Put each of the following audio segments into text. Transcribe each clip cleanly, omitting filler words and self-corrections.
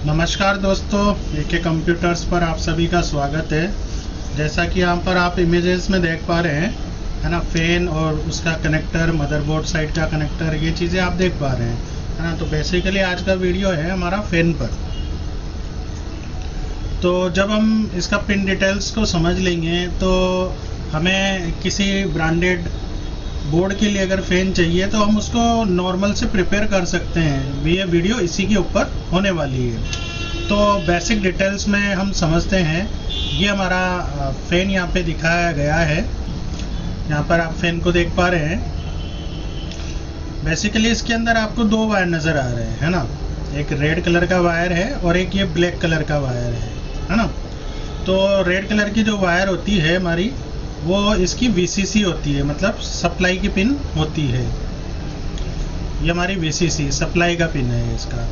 नमस्कार दोस्तों, एके कंप्यूटर्स पर आप सभी का स्वागत है। जैसा कि यहाँ पर आप इमेजेस में देख पा रहे हैं, है ना, फैन और उसका कनेक्टर, मदरबोर्ड साइड का कनेक्टर, ये चीज़ें आप देख पा रहे हैं, है ना। तो बेसिकली आज का वीडियो है हमारा फैन पर। तो जब हम इसका पिन डिटेल्स को समझ लेंगे तो हमें किसी ब्रांडेड बोर्ड के लिए अगर फ़ैन चाहिए तो हम उसको नॉर्मल से प्रिपेयर कर सकते हैं। ये वीडियो इसी के ऊपर होने वाली है। तो बेसिक डिटेल्स में हम समझते हैं। ये हमारा फ़ैन यहाँ पे दिखाया गया है। यहाँ पर आप फ़ैन को देख पा रहे हैं। बेसिकली इसके अंदर आपको दो वायर नज़र आ रहे हैं, है ना। एक रेड कलर का वायर है और एक ये ब्लैक कलर का वायर है ना। तो रेड कलर की जो वायर होती है हमारी, वो इसकी VCC होती है, मतलब सप्लाई की पिन होती है। ये हमारी VCC सप्लाई का पिन है इसका।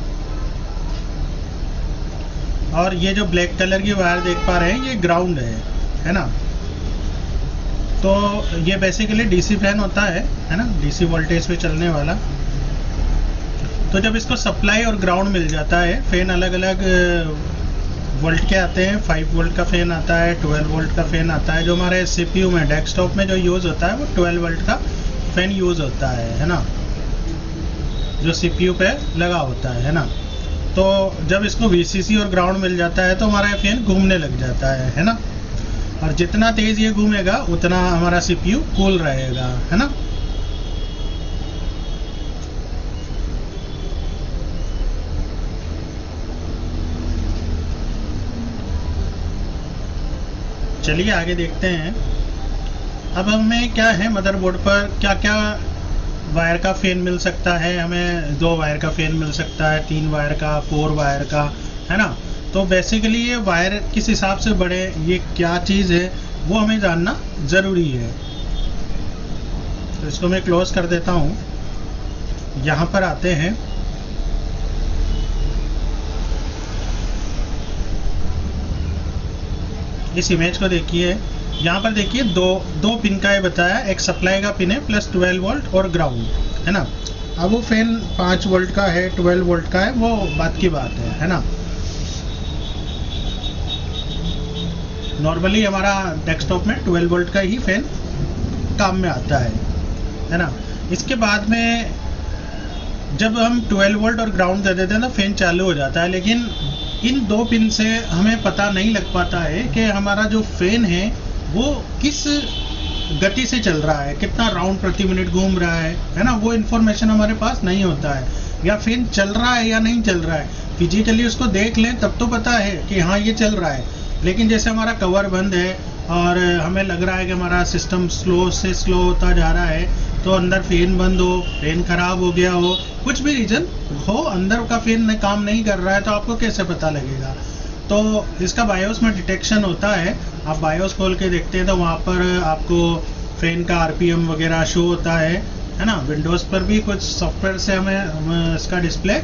और ये जो ब्लैक कलर की वायर देख पा रहे हैं, ये ग्राउंड है ना। तो ये बेसिकली DC फैन होता है ना, DC वोल्टेज पे चलने वाला। तो जब इसको सप्लाई और ग्राउंड मिल जाता है, फैन अलग अलग वोल्ट के आते हैं। 5 वोल्ट का फ़ैन आता है, 12 वोल्ट का फ़ैन आता है। जो हमारे CPU में, डेस्कटॉप में जो यूज़ होता है, वो 12 वोल्ट का फ़ैन यूज़ होता है ना, जो CPU पे लगा होता है ना। तो जब इसको VCC और ग्राउंड मिल जाता है तो हमारा फ़ैन घूमने लग जाता है ना। और जितना तेज़ ये घूमेगा उतना हमारा CPU कूल रहेगा, है ना। चलिए आगे देखते हैं। अब हमें क्या है, मदरबोर्ड पर क्या क्या वायर का फ़ैन मिल सकता है। हमें 2 वायर का फ़ैन मिल सकता है, 3 वायर का, 4 वायर का, है ना। तो बेसिकली ये वायर किस हिसाब से बढ़े, ये क्या चीज़ है, वो हमें जानना ज़रूरी है। तो इसको मैं क्लोज़ कर देता हूँ। यहाँ पर आते हैं। इस इमेज को देखिए। यहाँ पर देखिए दो पिन का ये बताया, एक सप्लाई का पिन है प्लस 12 वोल्ट और ग्राउंड, है ना। अब वो फैन 5 वोल्ट का है, 12 वोल्ट का है, वो बात की बात है ना। नॉर्मली हमारा डेस्कटॉप में 12 वोल्ट का ही फैन काम में आता है ना। इसके बाद में जब हम 12 वोल्ट और ग्राउंड दे देते हैं तो फैन चालू हो जाता है। लेकिन इन 2 पिन से हमें पता नहीं लग पाता है कि हमारा जो फैन है वो किस गति से चल रहा है, कितना राउंड प्रति मिनट घूम रहा है ना। वो इन्फॉर्मेशन हमारे पास नहीं होता है। या फैन चल रहा है या नहीं चल रहा है, फिजिकली उसको देख लें तब तो पता है कि हाँ ये चल रहा है। लेकिन जैसे हमारा कवर बंद है और हमें लग रहा है कि हमारा सिस्टम स्लो से स्लो होता जा रहा है, तो अंदर फैन बंद हो, फैन खराब हो गया हो, कुछ भी रीज़न हो, अंदर का फैन काम नहीं कर रहा है, तो आपको कैसे पता लगेगा। तो इसका बायोस में डिटेक्शन होता है। आप बायोस खोल के देखते हैं तो वहाँ पर आपको फैन का RPM वगैरह शो होता है ना। विंडोज़ पर भी कुछ सॉफ्टवेयर से हम इसका डिस्प्ले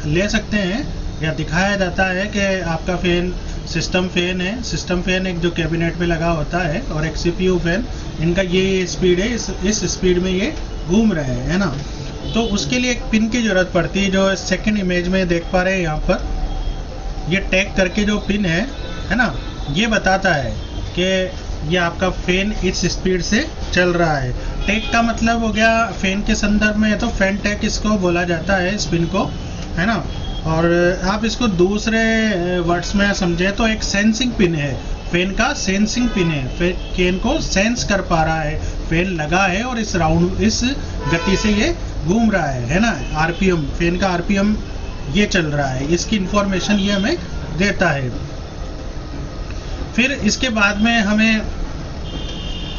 ले सकते हैं या दिखाया जाता है कि आपका फैन सिस्टम फैन है। सिस्टम फैन एक जो कैबिनेट पे लगा होता है, और एक CPU फैन, इनका ये स्पीड है, इस स्पीड में ये घूम रहे हैं, है ना। तो उसके लिए एक पिन की ज़रूरत पड़ती है, जो सेकंड इमेज में देख पा रहे हैं। यहाँ पर ये टैग करके जो पिन है ना, ये बताता है कि ये आपका फैन इस स्पीड से चल रहा है। टैग का मतलब हो गया फैन के संदर्भ में, तो फैन टैग इसको बोला जाता है, इस पिन को, है ना। और आप इसको दूसरे वर्ड्स में समझे तो एक सेंसिंग पिन है। फैन का सेंसिंग पिन है, फैन को सेंस कर पा रहा है, फैन लगा है और इस गति से ये घूम रहा है ना। RPM, फैन का RPM ये चल रहा है, इसकी इंफॉर्मेशन ये हमें देता है। फिर इसके बाद में हमें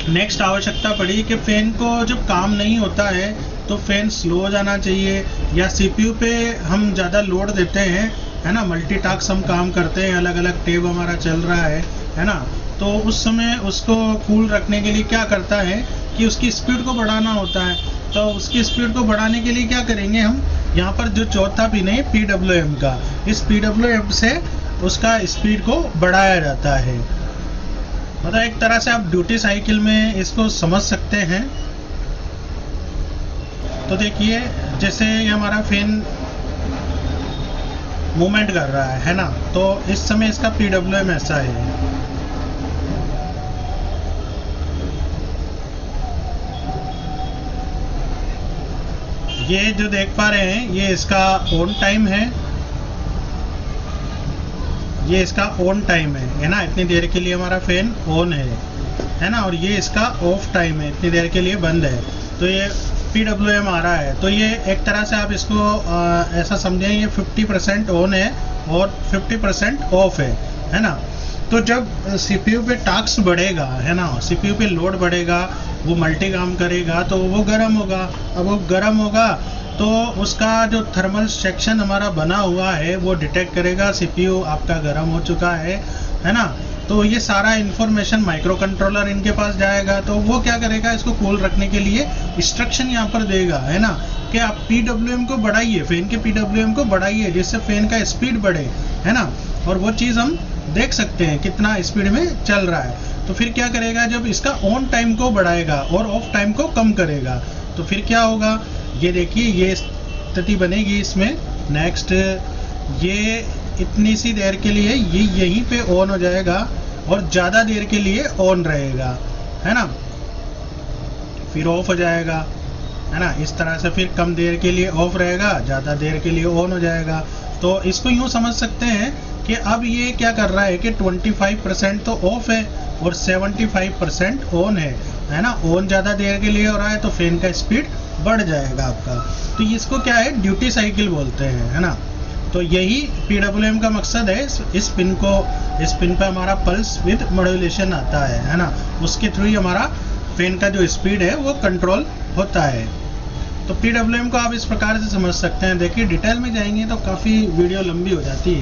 नेक्स्ट आवश्यकता पड़ी कि फैन को जब काम नहीं होता है तो फैन स्लो हो जाना चाहिए, या CPU पे हम ज़्यादा लोड देते हैं, है ना, मल्टीटास्क हम काम करते हैं, अलग अलग टैब हमारा चल रहा है ना। तो उस समय उसको कूल रखने के लिए क्या करता है कि उसकी स्पीड को बढ़ाना होता है। तो उसकी स्पीड को बढ़ाने के लिए क्या करेंगे हम, यहाँ पर जो चौथा पिन है PWM का, इस PWM से उसका स्पीड को बढ़ाया जाता है। मतलब एक तरह से आप ड्यूटी साइकिल में इसको समझ सकते हैं। तो देखिए, जैसे ये हमारा फैन मूवमेंट कर रहा है ना। तो इस समय इसका PWM ऐसा है। ये जो देख पा रहे हैं ये इसका ऑन टाइम है, ये इसका ऑन टाइम है ना, इतनी देर के लिए हमारा फैन ऑन है ना, और ये इसका ऑफ टाइम है, इतनी देर के लिए बंद है। तो ये PWM आ रहा है। तो ये एक तरह से आप इसको ऐसा समझें, ये 50% ऑन है और 50% ऑफ है ना। तो जब CPU पे टास्क बढ़ेगा है ना, CPU पे लोड बढ़ेगा, वो मल्टी काम करेगा तो वो गर्म होगा। अब वो गर्म होगा तो उसका जो थर्मल सेक्शन हमारा बना हुआ है वो डिटेक्ट करेगा CPU आपका गर्म हो चुका है ना। तो ये सारा इन्फॉर्मेशन माइक्रो कंट्रोलर इनके पास जाएगा, तो वो क्या करेगा, इसको कूल रखने के लिए इंस्ट्रक्शन यहाँ पर देगा है ना, कि आप PWM को बढ़ाइए, फैन के PWM को बढ़ाइए जिससे फैन का स्पीड बढ़े है ना। और वो चीज़ हम देख सकते हैं कितना स्पीड में चल रहा है। तो फिर क्या करेगा, जब इसका ऑन टाइम को बढ़ाएगा और ऑफ टाइम को कम करेगा तो फिर क्या होगा, ये देखिए ये स्थिति बनेगी इसमें। नेक्स्ट ये इतनी सी देर के लिए ये यहीं पे ऑन हो जाएगा और ज़्यादा देर के लिए ऑन रहेगा है ना, फिर ऑफ हो जाएगा है ना। इस तरह से फिर कम देर के लिए ऑफ रहेगा, ज़्यादा देर के लिए ऑन हो जाएगा। तो इसको यूँ समझ सकते हैं कि अब ये क्या कर रहा है कि 25% तो ऑफ है और 75% ऑन है ना। ऑन ज़्यादा देर के लिए हो रहा है तो फैन का स्पीड बढ़ जाएगा आपका। तो इसको क्या है, ड्यूटी साइकिल बोलते हैं है ना। तो यही PWM का मकसद है। इस पिन पे हमारा पल्स विद मॉड्यूलेशन आता है ना, उसके थ्रू ही हमारा फैन का जो स्पीड है वो कंट्रोल होता है। तो PWM को आप इस प्रकार से समझ सकते हैं। देखिए डिटेल में जाएंगे तो काफ़ी वीडियो लंबी हो जाती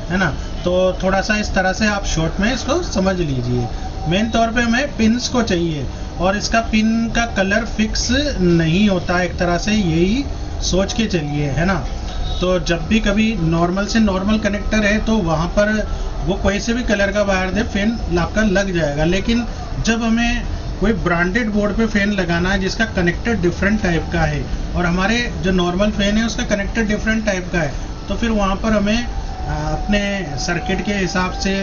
है ना। तो थोड़ा सा इस तरह से आप शॉर्ट में इसको समझ लीजिए। मेन तौर पे हमें पिन्स को चाहिए और इसका पिन का कलर फिक्स नहीं होता, एक तरह से यही सोच के चलिए है ना। तो जब भी कभी नॉर्मल से नॉर्मल कनेक्टर है तो वहाँ पर वो कोई से भी कलर का वायर दे फैन आपका लग जाएगा। लेकिन जब हमें कोई ब्रांडेड बोर्ड पे फैन लगाना है जिसका कनेक्टर डिफरेंट टाइप का है और हमारे जो नॉर्मल फैन है उसका कनेक्टर डिफरेंट टाइप का है, तो फिर वहाँ पर हमें अपने सर्किट के हिसाब से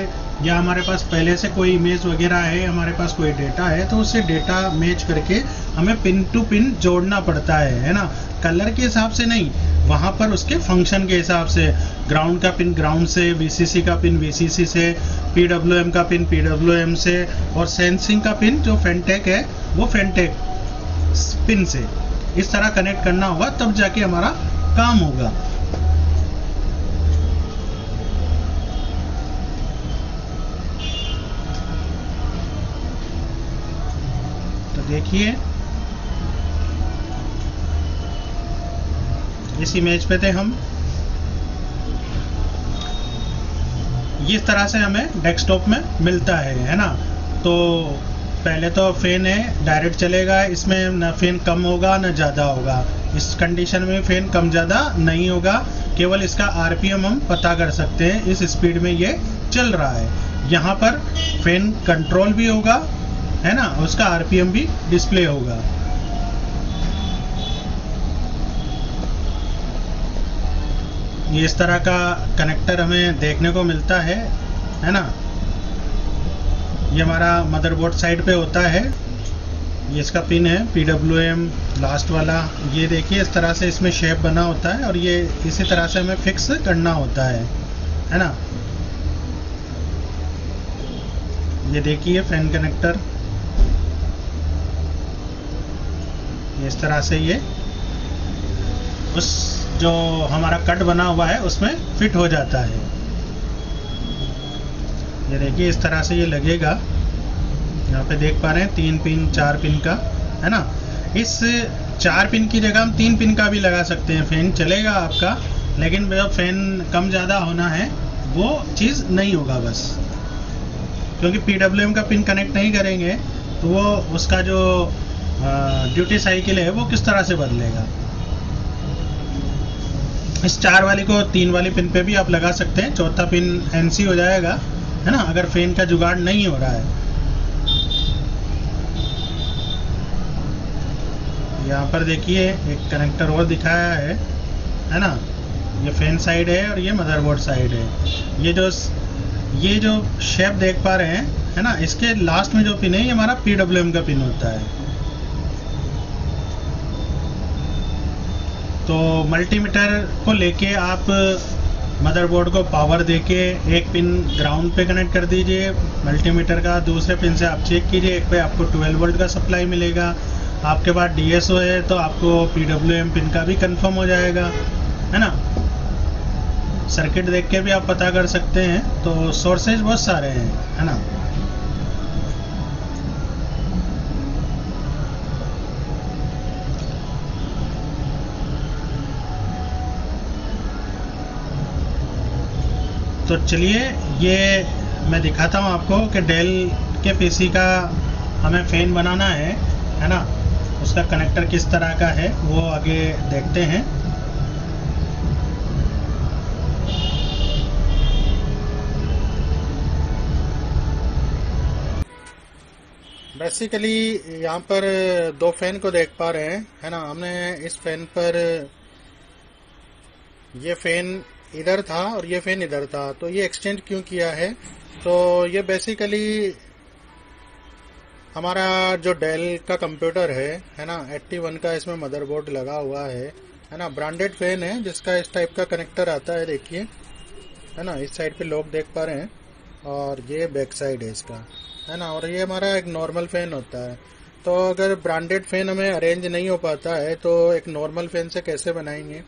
या हमारे पास पहले से कोई इमेज वगैरह है, हमारे पास कोई डेटा है, तो उससे डेटा मैच करके हमें पिन टू पिन जोड़ना पड़ता है ना। कलर के हिसाब से नहीं, वहाँ पर उसके फंक्शन के हिसाब से, ग्राउंड का पिन ग्राउंड से, VCC का पिन VCC से, PWM का पिन PWM से और सेंसिंग का पिन जो फेनटेक है वो फेनटेक पिन से। इस तरह कनेक्ट करना होगा तब जाके हमारा काम होगा। तो देखिए इस इमेज पे थे हम, इस तरह से हमें डेस्कटॉप में मिलता है ना। तो पहले तो फैन है डायरेक्ट चलेगा, इसमें ना फैन कम होगा ना ज़्यादा होगा। इस कंडीशन में फैन कम ज़्यादा नहीं होगा, केवल इसका RPM हम पता कर सकते हैं, इस स्पीड में ये चल रहा है। यहाँ पर फैन कंट्रोल भी होगा है ना, उसका RPM भी डिस्प्ले होगा। ये इस तरह का कनेक्टर हमें देखने को मिलता है ना। ये हमारा मदरबोर्ड साइड पे होता है, ये इसका पिन है PWM लास्ट वाला। ये देखिए इस तरह से इसमें शेप बना होता है और ये इसी तरह से हमें फिक्स करना होता है ना। ये देखिए फैन कनेक्टर, इस तरह से ये उस जो हमारा कट बना हुआ है उसमें फिट हो जाता है। ये देखिए इस तरह से ये लगेगा, यहाँ पे देख पा रहे हैं 3 पिन 4 पिन का है ना। इस 4 पिन की जगह हम 3 पिन का भी लगा सकते हैं, फैन चलेगा आपका, लेकिन जब फैन कम ज़्यादा होना है वो चीज़ नहीं होगा बस, क्योंकि PWM का पिन कनेक्ट नहीं करेंगे तो वो उसका जो ड्यूटी साइकिल है वो किस तरह से बदलेगा। इस 4 वाली को 3 वाली पिन पे भी आप लगा सकते हैं, चौथा पिन NC हो जाएगा है ना, अगर फैन का जुगाड़ नहीं हो रहा है। यहाँ पर देखिए एक कनेक्टर और दिखाया है ना, ये फैन साइड है और ये मदरबोर्ड साइड है। ये जो शेप देख पा रहे हैं, है ना, इसके लास्ट में जो पिन है ये हमारा PWM का पिन होता है। तो मल्टीमीटर को लेके आप मदरबोर्ड को पावर देके एक पिन ग्राउंड पे कनेक्ट कर दीजिए मल्टीमीटर का, दूसरे पिन से आप चेक कीजिए, एक पे आपको 12 वोल्ट का सप्लाई मिलेगा। आपके पास DSO है तो आपको PWM पिन का भी कंफर्म हो जाएगा, है ना। सर्किट देख के भी आप पता कर सकते हैं। तो सोर्सेज बहुत सारे हैं, है ना। तो चलिए ये मैं दिखाता हूँ आपको कि डेल के PC का हमें फ़ैन बनाना है ना। उसका कनेक्टर किस तरह का है वो आगे देखते हैं। बेसिकली यहाँ पर दो फैन को देख पा रहे हैं, है ना। हमने इस फैन पर ये फैन इधर था और ये फैन इधर था, तो ये एक्सटेंड क्यों किया है, तो ये बेसिकली हमारा जो डेल का कंप्यूटर है ना, 81 का इसमें मदरबोर्ड लगा हुआ है ना। ब्रांडेड फैन है जिसका इस टाइप का कनेक्टर आता है, देखिए, है ना। इस साइड पे लोग देख पा रहे हैं और ये बैक साइड है इसका, है ना। और ये हमारा एक नॉर्मल फैन होता है। तो अगर ब्रांडेड फैन हमें अरेंज नहीं हो पाता है तो एक नॉर्मल फैन से कैसे बनाएंगे।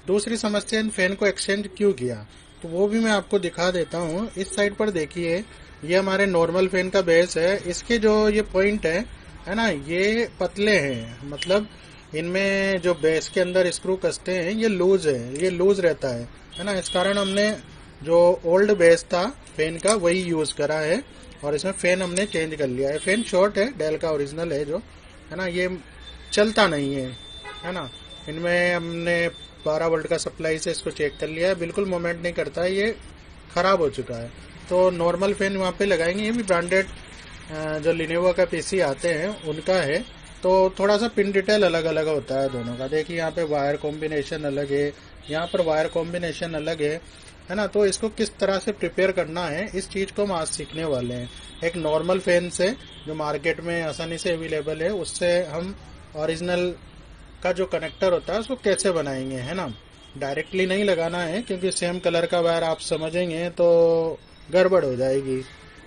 दूसरी समस्या इन फैन को एक्सटेंड क्यों किया, तो वो भी मैं आपको दिखा देता हूँ। इस साइड पर देखिए, ये हमारे नॉर्मल फैन का बेस है। इसके जो ये पॉइंट है ना, ये पतले हैं, मतलब इनमें जो बेस के अंदर स्क्रू कसते हैं ये लूज है, ये लूज रहता है ना। इस कारण हमने जो ओल्ड बेस था फैन का वही यूज करा है और इसमें फैन हमने चेंज कर लिया है। फैन शॉर्ट है, डेल का ओरिजिनल है जो, है ना। ये चलता नहीं है ना। इनमें हमने 12 वोल्ट का सप्लाई से इसको चेक कर लिया है, बिल्कुल मूवमेंट नहीं करता है, ये खराब हो चुका है। तो नॉर्मल फैन वहाँ पे लगाएंगे। ये भी ब्रांडेड जो लिनोवो का PC आते हैं उनका है। तो थोड़ा सा पिन डिटेल अलग अलग होता है दोनों का। देखिए यहाँ पे वायर कॉम्बिनेशन अलग है, यहाँ पर वायर कॉम्बिनेशन अलग है ना। तो इसको किस तरह से प्रिपेयर करना है इस चीज को हम आज सीखने वाले हैं। एक नॉर्मल फैन से जो मार्केट में आसानी से अवेलेबल है उससे हम ओरिजिनल का जो कनेक्टर होता है उसको कैसे बनाएंगे, है ना। डायरेक्टली नहीं लगाना है क्योंकि सेम कलर का वायर आप समझेंगे तो गड़बड़ हो जाएगी।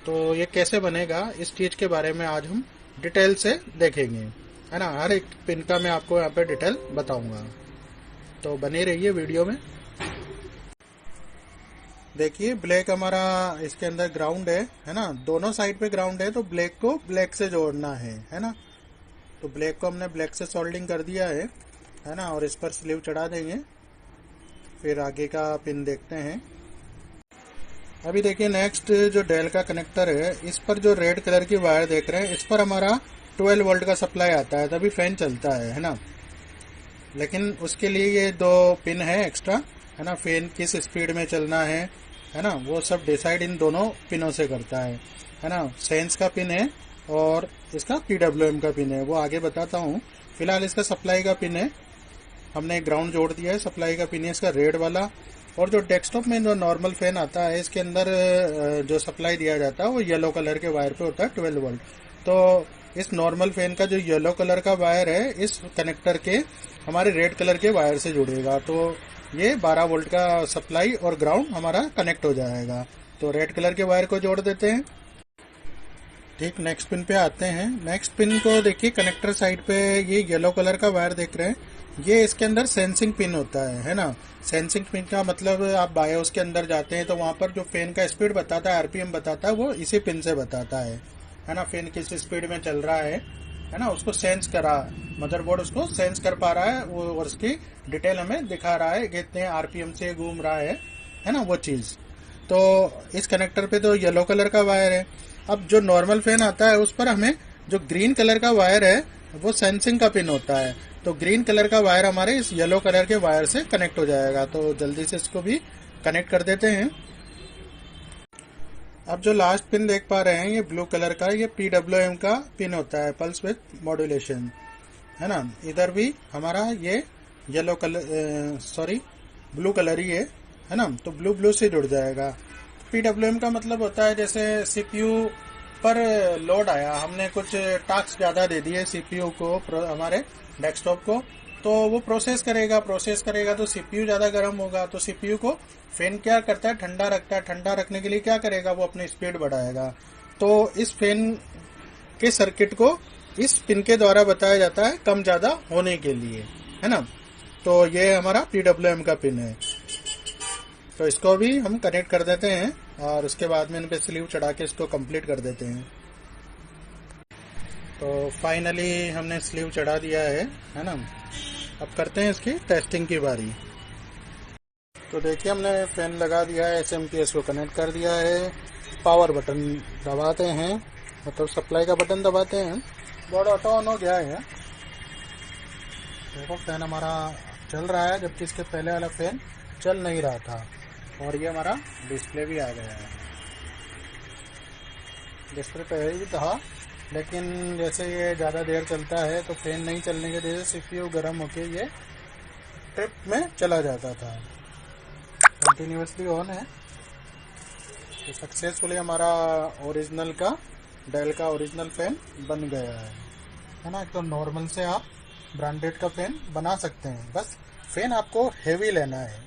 तो ये कैसे बनेगा इस चीज के बारे में आज हम डिटेल से देखेंगे, है ना। हर एक पिन का मैं आपको यहाँ पे डिटेल बताऊंगा, तो बने रहिए वीडियो में। देखिए ब्लैक हमारा इसके अंदर ग्राउंड है ना। दोनों साइड पे ग्राउंड है तो ब्लैक को ब्लैक से जोड़ना है ना। तो ब्लैक को हमने ब्लैक से सोल्डिंग कर दिया है ना। और इस पर स्लीव चढ़ा देंगे, फिर आगे का पिन देखते हैं। अभी देखिए नेक्स्ट जो डेल का कनेक्टर है, इस पर जो रेड कलर की वायर देख रहे हैं, इस पर हमारा 12 वोल्ट का सप्लाई आता है, तभी फैन चलता है ना। लेकिन उसके लिए ये दो पिन है एक्स्ट्रा, है ना। फैन किस स्पीड में चलना है ना, वो सब डिसाइड इन दोनों पिनों से करता है ना। सेंस का पिन है और इसका PWM का पिन है, वो आगे बताता हूँ। फिलहाल इसका सप्लाई का पिन है, हमने ग्राउंड जोड़ दिया है। सप्लाई का पिन है इसका रेड वाला। और जो डेस्कटॉप में जो नॉर्मल फैन आता है इसके अंदर जो सप्लाई दिया जाता है वो येलो कलर के वायर पे होता है, 12 वोल्ट। तो इस नॉर्मल फैन का जो येलो कलर का वायर है इस कनेक्टर के हमारे रेड कलर के वायर से जुड़ेगा, तो ये 12 वोल्ट का सप्लाई और ग्राउंड हमारा कनेक्ट हो जाएगा। तो रेड कलर के वायर को जोड़ देते हैं। ठीक, नेक्स्ट पिन पे आते हैं। नेक्स्ट पिन को देखिए, कनेक्टर साइड पे ये येलो कलर का वायर देख रहे हैं, ये इसके अंदर सेंसिंग पिन होता है ना। सेंसिंग पिन का मतलब आप बायोस के अंदर जाते हैं तो वहां पर जो फैन का स्पीड बताता है, RPM बताता है, वो इसी पिन से बताता है ना। फैन किस स्पीड में चल रहा है ना, उसको सेंस करा, मदरबोर्ड उसको सेंस कर पा रहा है, वो और उसकी डिटेल हमें दिखा रहा है, कितने RPM से घूम रहा है ना, वो चीज। तो इस कनेक्टर पे तो येलो कलर का वायर है। अब जो नॉर्मल फैन आता है उस पर हमें जो ग्रीन कलर का वायर है वो सेंसिंग का पिन होता है। तो ग्रीन कलर का वायर हमारे इस येलो कलर के वायर से कनेक्ट हो जाएगा। तो जल्दी से इसको भी कनेक्ट कर देते हैं। अब जो लास्ट पिन देख पा रहे हैं ये ब्लू कलर का, ये PWM का पिन होता है, पल्स विथ मॉड्यूलेशन, है ना। इधर भी हमारा ये येलो कलर ब्लू कलर ही है ना, तो ब्लू ब्लू से जुड़ जाएगा। PWM का मतलब होता है जैसे CPU पर लोड आया, हमने कुछ टास्क ज़्यादा दे दिए CPU को, हमारे डेस्कटॉप को, तो वो प्रोसेस करेगा तो CPU ज़्यादा गर्म होगा, तो CPU को फैन क्या करता है, ठंडा रखता है। ठंडा रखने के लिए क्या करेगा, वो अपनी स्पीड बढ़ाएगा। तो इस फैन के सर्किट को इस पिन के द्वारा बताया जाता है कम ज़्यादा होने के लिए, है ना। तो ये हमारा PWM का पिन है। तो इसको भी हम कनेक्ट कर देते हैं और उसके बाद में इन पे स्लीव चढ़ा के इसको कंप्लीट कर देते हैं। तो फाइनली हमने स्लीव चढ़ा दिया है ना। अब करते हैं इसकी टेस्टिंग की बारी। तो देखिए हमने फैन लगा दिया है, SMPS को कनेक्ट कर दिया है, पावर बटन दबाते हैं, मतलब सप्लाई का बटन दबाते हैं, बोर्ड ऑटो ऑन हो गया है। देखो फैन हमारा चल रहा है, जबकि इसके पहले वाला फैन चल नहीं रहा था। और ये हमारा डिस्प्ले भी आ गया है। डिस्प्ले पहले भी था, लेकिन जैसे ये ज़्यादा देर चलता है तो फैन नहीं चलने की वजह से CPU गर्म होके ये ट्रिप में चला जाता था। कंटिन्यूसली ऑन है। तो सक्सेसफुली हमारा ओरिजिनल का डेल का ओरिजिनल फैन बन गया है ना। तो नॉर्मल से आप ब्रांडेड का फैन बना सकते हैं, बस फैन आपको हेवी लेना है।